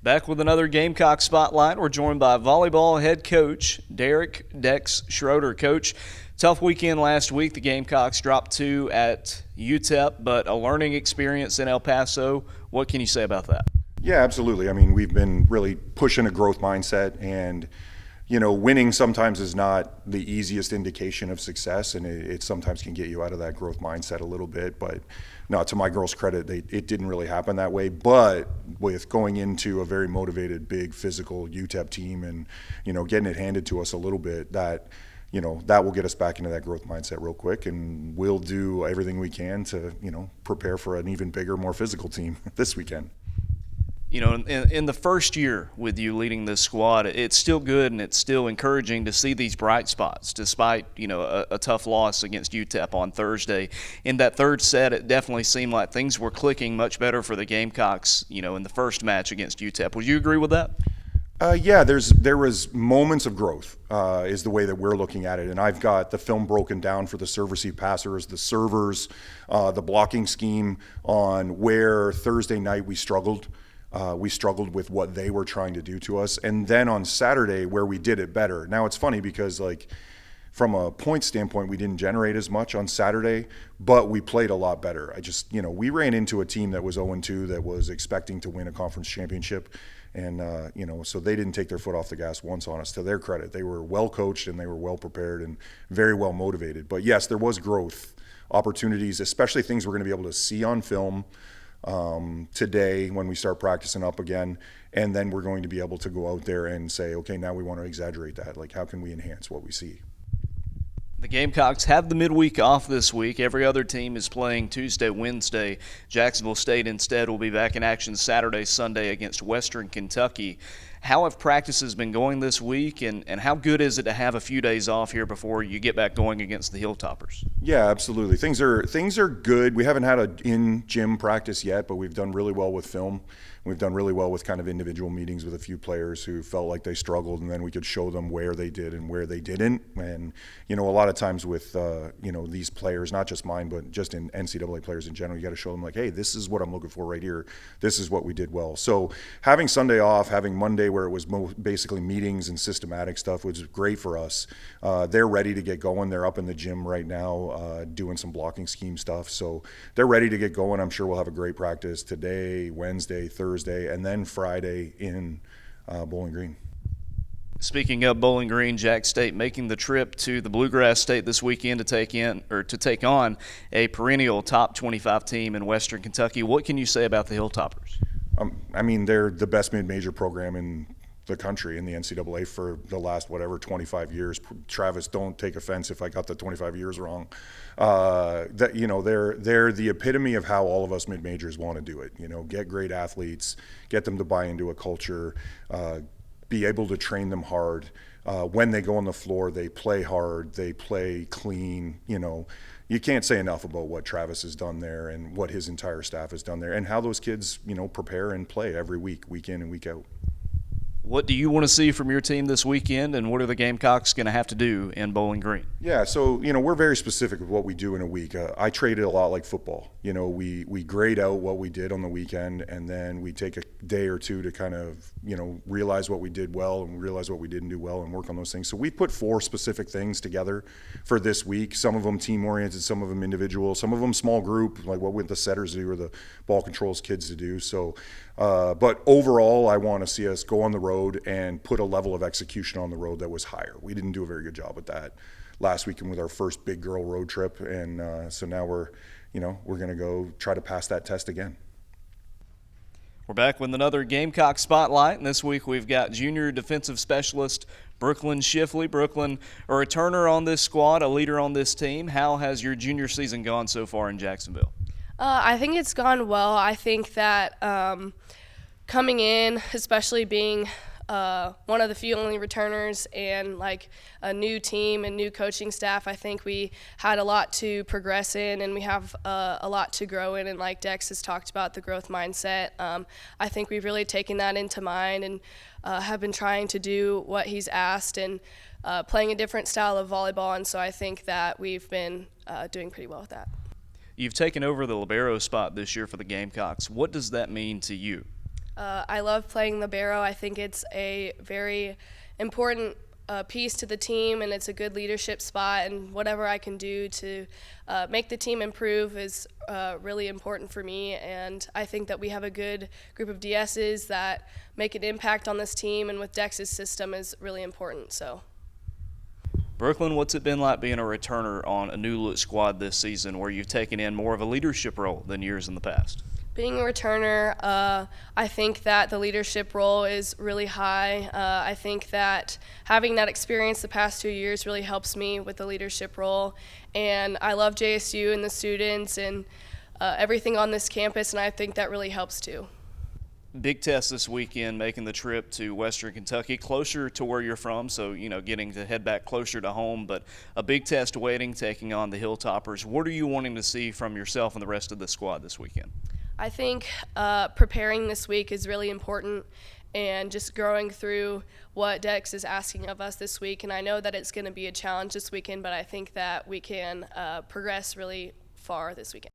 Back with another Gamecock Spotlight. We're joined by volleyball head coach Derek Dex Schroeder. Coach, tough weekend last week. The Gamecocks dropped 2 at UTEP, but a learning experience in El Paso. What can you say about that? Yeah, absolutely. I mean, we've been really pushing a growth mindset, and winning sometimes is not the easiest indication of success, and it sometimes can get you out of that growth mindset a little bit. But no, to my girls' credit, it didn't really happen that way. But with going into a very motivated, big, physical UTEP team, and getting it handed to us a little bit, that will get us back into that growth mindset real quick, and we'll do everything we can to prepare for an even bigger, more physical team this weekend. In the first year with you leading this squad, it's still good and it's still encouraging to see these bright spots despite, a tough loss against UTEP on Thursday. In that third set, it definitely seemed like things were clicking much better for the Gamecocks, in the first match against UTEP. Would you agree with that? Yeah, there was moments of growth is the way that we're looking at it. And I've got the film broken down for the serve-receive passers, the servers, the blocking scheme on where Thursday night we struggled. We struggled with what they were trying to do to us. And then on Saturday where we did it better. Now it's funny because from a point standpoint, we didn't generate as much on Saturday, but we played a lot better. We ran into a team that was 0-2 that was expecting to win a conference championship. And, so they didn't take their foot off the gas once on us. To their credit, they were well coached and they were well prepared and very well motivated. But yes, there was growth opportunities, especially things we're going to be able to see on film today when we start practicing up again, and then we're going to be able to go out there and say, okay, now we want to exaggerate that. How can we enhance what we see? The Gamecocks have the midweek off this week. Every other team is playing Tuesday, Wednesday. Jacksonville State instead will be back in action Saturday, Sunday against Western Kentucky. How have practices been going this week, and how good is it to have a few days off here before you get back going against the Hilltoppers? Yeah, absolutely. Things are good. We haven't had an in-gym practice yet, but we've done really well with film. We've done really well with kind of individual meetings with a few players who felt like they struggled, and then we could show them where they did and where they didn't. And, a lot of times with, these players, not just mine, but just in NCAA players in general, you got to show them hey, this is what I'm looking for right here. This is what we did well. So having Sunday off, having Monday where it was basically meetings and systematic stuff was great for us. They're ready to get going. They're up in the gym right now doing some blocking scheme stuff. So they're ready to get going. I'm sure we'll have a great practice today, Wednesday, Thursday, and then Friday in Bowling Green. Speaking of Bowling Green, Jack State making the trip to the Bluegrass State this weekend to take on a perennial top 25 team in Western Kentucky. What can you say about the Hilltoppers? They're the best mid-major program in the country in the NCAA for the last 25 years. Travis, don't take offense if I got the 25 years wrong. They're the epitome of how all of us mid-majors want to do it. Get great athletes, get them to buy into a culture, be able to train them hard. When they go on the floor, they play hard, they play clean. You can't say enough about what Travis has done there and what his entire staff has done there, and how those kids, prepare and play every week in and week out. What do you want to see from your team this weekend, and what are the Gamecocks going to have to do in Bowling Green? Yeah, so, we're very specific with what we do in a week. I treat it a lot like football. We grade out what we did on the weekend, and then we take a day or two to kind of, realize what we did well and realize what we didn't do well and work on those things. So we put 4 specific things together for this week, some of them team-oriented, some of them individual, some of them small group, like what would the setters do or the ball controls kids to do. So, but overall, I want to see us go on the road and put a level of execution on the road that was higher. We didn't do a very good job with that last weekend with our first big girl road trip, and so now we're going to go try to pass that test again. We're back with another Gamecock Spotlight, and this week we've got junior defensive specialist Brooklyn Schiffli. Brooklyn, a returner on this squad, a leader on this team. How has your junior season gone so far in Jacksonville? I think it's gone well. I think that coming in, especially being one of the few only returners and a new team and new coaching staff, I think we had a lot to progress in, and we have a lot to grow in. And like Dex has talked about, the growth mindset, I think we've really taken that into mind and have been trying to do what he's asked and playing a different style of volleyball. And so I think that we've been doing pretty well with that. You've taken over the libero spot this year for the Gamecocks. What does that mean to you? I love playing libero. I think it's a very important piece to the team, and it's a good leadership spot, and whatever I can do to make the team improve is really important for me. And I think that we have a good group of DSs that make an impact on this team, and with Dex's system is really important. So, Brooklyn, what's it been like being a returner on a new look squad this season where you've taken in more of a leadership role than years in the past? Being a returner, I think that the leadership role is really high. I think that having that experience the past 2 years really helps me with the leadership role. And I love JSU and the students and everything on this campus, and I think that really helps too. Big test this weekend, making the trip to Western Kentucky, closer to where you're from, so getting to head back closer to home, but a big test waiting, taking on the Hilltoppers. What are you wanting to see from yourself and the rest of the squad this weekend? I think preparing this week is really important, and just growing through what Dex is asking of us this week. And I know that it's going to be a challenge this weekend, but I think that we can progress really far this weekend.